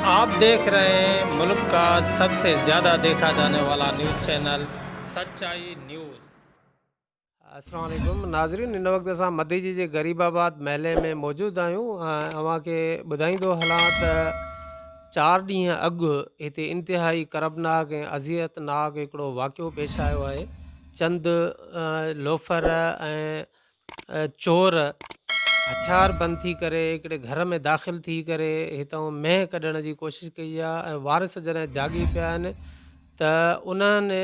आप देख रहे हैं मुल्क का सबसे ज़्यादा देखा जाने वाला न्यूज़ चैनल सच्चाई न्यूज़। अस्सलाम वालेकुम नाज़रीन, इन वक्त असां मधी जी जे गरीबाबाद महले में मौजूद आहियूं। अव्हांखे ॿुधाईंदो हलां त 4 ॾींहं अॻु हिते इंतिहाई करबनाक ऐं अज़ियतनाक हिकिड़ो वाक़ियो पेश आयो आहे। चंद लोफर ऐं चोर हथियार बंदि थी करे हिकिड़े घर में दाख़िल थी करे हितां मेंहुं कढण जी कोशिशि कई आहे, ऐं वारिस जॾहिं जाॻी पिया आहिनि त उन्हनि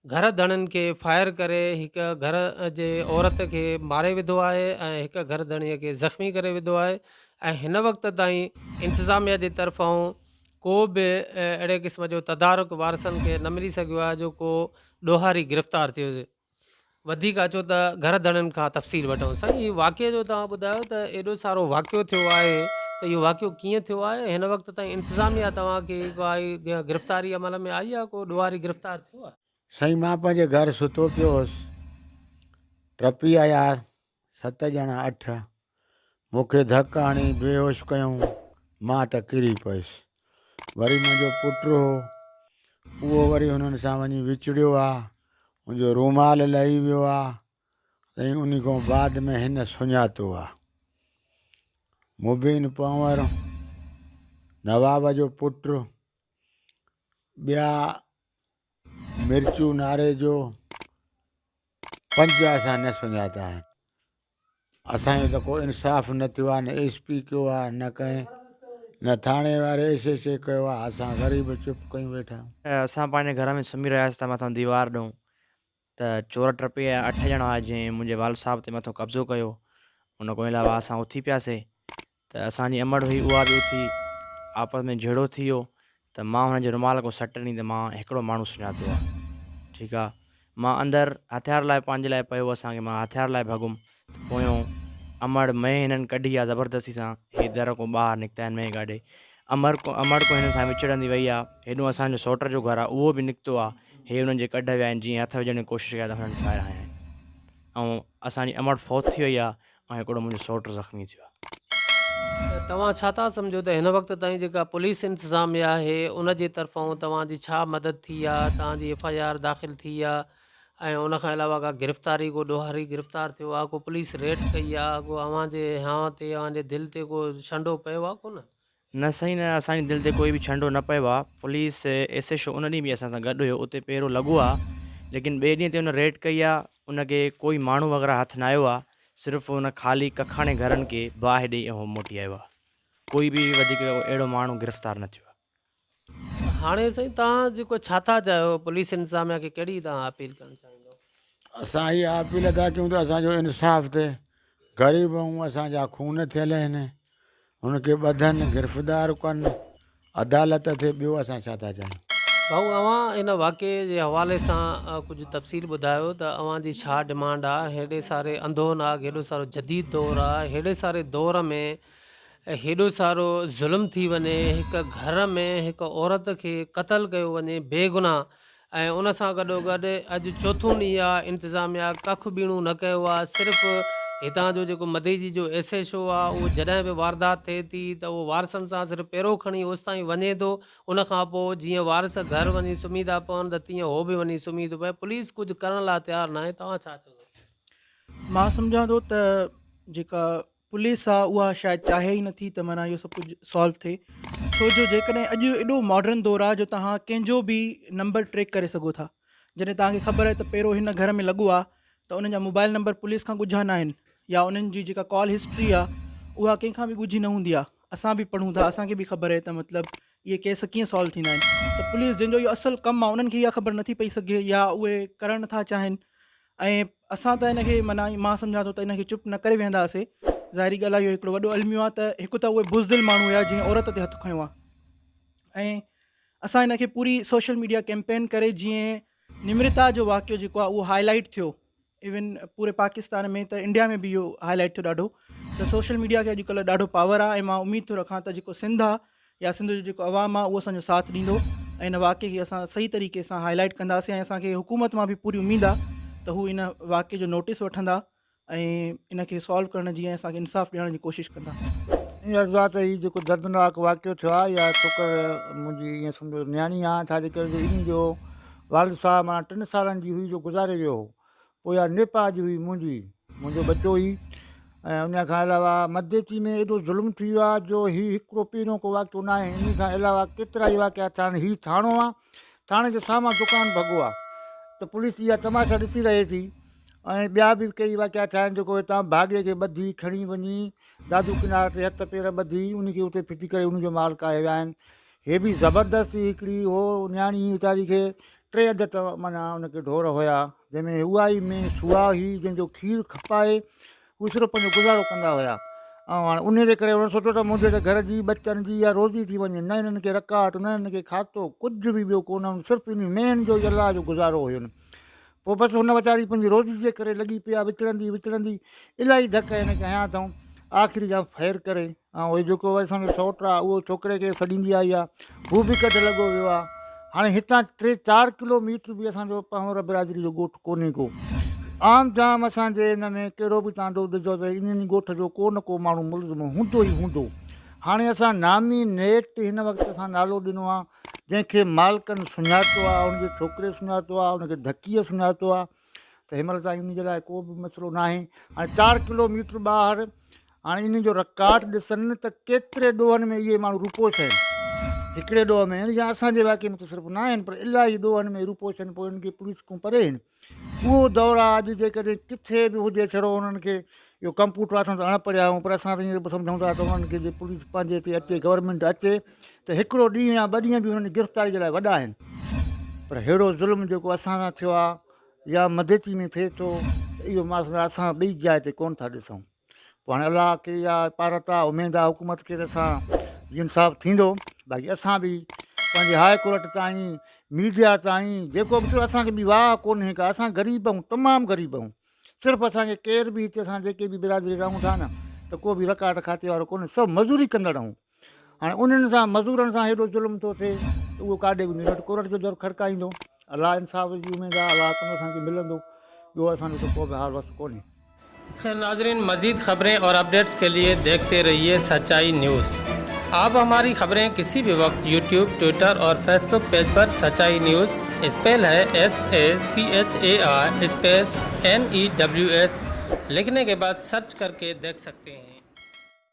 घर धणनि खे फायर करे हिकु घर जे औरत खे मारे विधो आहे ऐं हिकु घर धणीअ खे ज़ख़्मी करे विधो आहे। ऐं हिन वक़्त ताईं इंतिज़ामिया जी तरफ़ां को बि अहिड़े क़िस्म जो तदारुक वारसनि खे न मिली सघियो आहे जो को ॾोहारी गिरफ़्तार थियो हुजे। वधीक अचो त घर धणनि खां तफ़सील वठूं। साईं, इहो वाक़िए जो तव्हां ॿुधायो त एॾो सारो वाक़ियो थियो आहे, त इहो वाक़ियो कीअं थियो आहे? हिन वक़्त ताईं इंतिज़ामिया तव्हांखे काई गिरफ़्तारी अमल में आई आहे, को ॾोहारी गिरफ़्तार थियो आहे? साईं, मां पंहिंजे घर सुतो पियो हुउसि, टपी आया 7 ॼणा 8, मूंखे धकु हणी बेहोश कयूं, मां त किरी पियुसि। वरी मुंहिंजो पुटु हो, उहो वरी हुननि सां वञी विछड़ियो आहे, मुंहिंजो रूमाल लही वियो आहे। साईं, उन खां बाद में हिन सुञातो आहे। मुबीन पंवर, नवाब जो पुटु, ॿिया मिर्चू नारे जो 5 असां न सुञाता आहिनि। असांजो त को इंसाफ़ न थियो आहे, न SP कयो आहे, न कंहिं न थाणे वारे SS कयो आहे। असां ग़रीब चुप कयूं वेठा आहियूं। असां पंहिंजे घर में सुम्ही रहियासीं त मथां दीवार ॾऊं त चोर टपी आया 8 ॼणा, जंहिं मुंहिंजे वाल साहब ते मथां कब्ज़ो कयो। उन खां अलावा असां उथी पियासीं त असांजी अमड़ हुई, उहा बि उथी, आपस में जहिड़ो थी वियो त मां हुनजे रुमाल को सट ॾिनी त मां हिकिड़ो माण्हू सुञातो आहे। ठीकु आहे, मां अंदरि हथियार लाइ पंहिंजे लाइ पियो असांखे, मां हथियार लाइ भॻुमि त पोयों अमड़ में हिननि कढी आहे ज़बरदस्ती सां, हे दर को ॿाहिरि निकिता आहिनि में गाॾे। अमड़ को हिन सां विछड़ंदी वई आहे। हेॾो असांजो सौट जो घरु आहे, उहो बि निकितो आहे। हे हुननि जे कढ विया आहिनि, जीअं हथ विझण जी कोशिशि कया त हुननि फायर हया आहिनि, ऐं असांजी अमड़ फौत थी वई आहे, ऐं हिकिड़ो मुंहिंजो सौट ज़ख़्मी थियो आहे। तव्हां छा था सम्झो त हिन वक़्त ताईं जेका पुलिस इंतिज़ामिया आहे उन जे तरफ़ां तव्हांजी छा मदद थी आहे? तव्हांजी FIR दाख़िल थी आहे, ऐं उन खां अलावा का गिरफ़्तारी, को ॾोहारी गिरफ़्तार थियो आहे, को पुलिस रेड कई आहे, को अव्हांजे हियांव ते अव्हांजे दिलि ते को छंडो पियो आहे कोन? न साईं, न, असांजी दिलि ते कोई बि छंडो न पियो आहे। पुलिस SHO उन ॾींहुं बि असां सां गॾु हुयो, उते पहिरों लॻो आहे, लेकिन ॿिए ॾींहं ते हुन रेड कई आहे। उनखे कोई माण्हू वग़ैरह हथु न आयो आहे, सिर्फ़ु हुन ख़ाली कखाणे घरनि खे बाहि ॾेई ऐं मोटी आयो आहे। कोई बि वधीक अहिड़ो माण्हू गिरफ़्तार न थियो आहे। हाणे साईं, तव्हां जेको छा था चाहियो, पुलिस इंतिज़ामिया खे कहिड़ी तव्हां अपील करणु चाहींदो? असां इहा अपील था कयूं त असांजो इंसाफ़ थिए। ग़रीब ऐं असांजा खून थियल आहिनि, हुनखे ॿधनि, गिरफ़्तार कनि, अदालत थिए। ॿियो असां छा था चाहियूं? भाऊ, अव्हां इन वाक़िए जे हवाले सां कुझु तफ़सील ॿुधायो त अव्हांजी छा डिमांड आहे? हेॾे सारे अंदोनाक, हेॾो सारो जदीद दौरु आहे, हेॾे सारे दौर में हेॾो सारो ज़ुल्म थी वञे, हिकु घर में हिकु औरत खे क़तल कयो वञे बेगुनाह, ऐं उन सां गॾोगॾु अॼु चोथों ॾींहुं आहे इंतिज़ामिया कखु ॿीणो न कयो आहे। सिर्फ़ु हितां जो जेको मधी जी जो SHO आहे, उहो जॾहिं बि वारदात थिए थी त उहो वारसनि सां सिर्फ़ु पहिरों खणी होसि ताईं वञे थो। उन खां पोइ जीअं वारिस घर वञी सुम्ही था पवनि त तीअं उहो बि वञी सुम्ही थो पए। पुलिस कुझु करण लाइ तयारु न आहे। तव्हां छा चओ? मां सम्झां थो त जेका पुलिस आहे उहा शायदि चाहे ई नथी त माना इहो सभु कुझु सॉल्व थिए। छो जो जेकॾहिं अॼु एॾो मॉडर्न दौरु आहे जो तव्हां कंहिंजो बि नंबर ट्रैक करे सघो था। जॾहिं तव्हांखे ख़बर आहे त पहिरों हिन घर में लॻो आहे त उन्हनि जा मोबाइल नंबर पुलिस खां ॻुझा न आहिनि, या उन्हनि जी जेका कॉल हिस्ट्री आहे उहा कंहिंखां बि ॻुझी न हूंदी आहे। असां बि पढ़ूं था, असांखे बि ख़बर आहे त मतिलबु इहे केस कीअं सॉल्व थींदा आहिनि। त पुलिस जंहिंजो इहो असुलु कमु आहे उन्हनि खे इहा ख़बर नथी पई सघे, या उहे करणु नथा चाहिनि। ऐं असां त हिन खे माना मां सम्झां थो त हिन खे चुप न करे वेंदासीं। ज़ाहिरी ॻाल्हि आहे, इहो हिकिड़ो वॾो अलमियो आहे त हिकु त उहे बुज़दिल माण्हू हुया जीअं औरत ते हथु खयों आहे, ऐं असां हिन खे पूरी सोशल मीडिया कैंपेन करे जीअं निम्रता जो वाक़ियो जेको आहे उहो हाईलाइट थियो, इवन पूरे पाकिस्तान में त इंडिया में बि इहो हाईलाइट थियो ॾाढो। त सोशल मीडिया खे अॼुकल्ह ॾाढो पावर आहे, ऐं मां उमेद थो रखां त जेको सिंध आहे या सिंध जो जेको अवाम आहे उहो असांजो साथ ॾींदो, ऐं हिन वाक़िए खे असां सही तरीक़े सां हाईलाइट कंदासीं। ऐं असांखे हुकूमत मां बि पूरी उमेद आहे त हू इन वाक़िए जो नोटिस वठंदा ऐं इन खे सॉल्व करण जी ऐं असांखे इंसाफ़ ॾियण जी कोशिशि कंदा। ईअं अर्ज़ु आहे त हीउ जेको दर्दनाक वाक़ियो थियो आहे या छोकर मुंहिंजी ईअं सम्झो न्याणी आहे, छाजे करे जो इन जो वालिद साहब माना 3 सालनि जी हुई जो गुज़ारे वियो हो। पोइ इहा नेपा जी हुई मुंहिंजो बचो हुई। ऐं उन खां अलावा मदेची में एॾो ज़ुल्म थी वियो आहे जो हीउ हिकिड़ो पहिरियों को वाक़ियो न आहे। इन खां अलावा केतिरा ई वाक़िया थिया आहिनि। हीउ थाणो आहे, थाणे जे साम्हूं दुकानु भॻो आहे, त पुलिस इहा तमाशा ॾिसी रहे थी। ऐं ॿिया बि कई वाक़िया थिया आहिनि जेको हितां भाॻे खे ॿधी खणी वञी दादू किनारे ते हथ पेर ॿधी उनखे उते फिटी करे उनजो माल काए विया आहिनि। हे बि ज़बरदस्ती हिकिड़ी हो न्याणी वीचारी खे 3 अदद माना उनखे ढोर हुया, जंहिंमें उहा ई में सुहा हुई जंहिंजो खीरु खपाए उहे सिर्फ़ु पंहिंजो गुज़ारो कंदा हुया। ऐं हाणे उन जे करे उन्हनि सोचियो त मुंहिंजे त घर जी बचनि जी या रोज़ी थी वञे, न हिननि खे रकाट, न हिननि खे खातो, कुझु बि ॿियो कोन, सिर्फ़ु इन मेन जो अलाह जो गुज़ारो हुयो। पोइ बसि हुन वीचारी पंहिंजी रोज़ी जे करे लॻी पई आहे, विकिणंदी इलाही धक हिनखे हयां अथऊं। आख़िरी जा फ़ैर करे ऐं उहो जेको असांजो सौटु आहे उहो छोकिरे खे सॾींदी आई आहे, हू बि कढ लॻो वियो आहे। हाणे हितां 3-4 किलोमीटर बि असांजो पावर बिरादरी जो ॻोठु कोन्हे को। आम जाम असांजे हिन में कहिड़ो बि तव्हां ॾिसो त इन्हनि ॻोठ जो को न को माण्हू मुलज़िम हूंदो ई हूंदो। हाणे असां नामी नेट हिन वक़्तु असां नालो ॾिनो आहे, जंहिंखे मालिकनि सुञातो आहे, उनजे छोकिरे सुञातो आहे, उनखे धकीअ सुञातो आहे, त हिनमहिल ताईं उन जे लाइ को बि मसइलो न आहे। हाणे 4 किलोमीटर ॿाहिरि हाणे इन जो रिकॉर्ड ॾिसनि त केतिरे ॾोहनि में इहे माण्हू रुपोश आहिनि। हिकिड़े ॾोह में आहिनि या असांजे इलाइक़े में त सिर्फ़ु न आहिनि, पर इलाही ॾोहनि में रुपोश आहिनि। पोइ उनखे पुलिस खां परे आहिनि। उहो दौरु आहे अॼु जेकॾहिं किथे बि हुजे, छड़ो उन्हनि खे इहो कंप्यूटर असां त अणपढ़िया आहियूं, पर असां त ईअं सम्झूं था त उन्हनि खे जे पुलिस पंहिंजे हिते अचे, गवर्नमेंट अचे त हिकिड़ो ॾींहुं या 2 ॾींहं बि हुननि गिरफ़्तारी जे लाइ वॾा आहिनि। पर अहिड़ो ज़ुल्म जेको असां सां थियो आहे या मदेची में थिए थो, त इहो मां सम्झां असां ॿई जाइ ते कोन था ॾिसूं। पोइ हाणे अलाह खे इहा पारत आहे, उमेद आहे हुकूमत खे त असां इंसाफ़ थींदो। बाक़ी असां बि पंहिंजे हाई कोर्ट ताईं, मीडिया ताईं जेको बि थियो, असांखे बि वाह कोन्हे का। असां ग़रीब आहियूं, तमामु ग़रीब आहियूं। सिर्फ़ु असांखे केर बि हिते असां जेके बि बिरादरी रहूं था न, त को बि रकाट खाते वारो कोन्हे, सभु मज़ूरी कंदड़ आहियूं। हाणे उन्हनि सां मज़ूरनि सां हेॾो ज़ुल्म थो थिए त उहो काॾे बि न कोर्ट जो दर खड़काईंदो। अलाह इंसाफ़ जी उमेद आहे, अलाह तुम असांखे मिलंदो। ॿियो असांजो त को बि हाल वस कोन्हे। खैर नाजरीन, मज़ीद खबरें और अपडेट्स के लिए देखते रहिए सच्चाई न्यूज़। आप हमारी खबरें किसी भी वक्त यूट्यूब, ट्विटर और फेसबुक पेज पर सच्चाई न्यूज़ स्पेल है SACHAI स्पेस NEWS लिखने के बाद सर्च करके देख सकते हैं।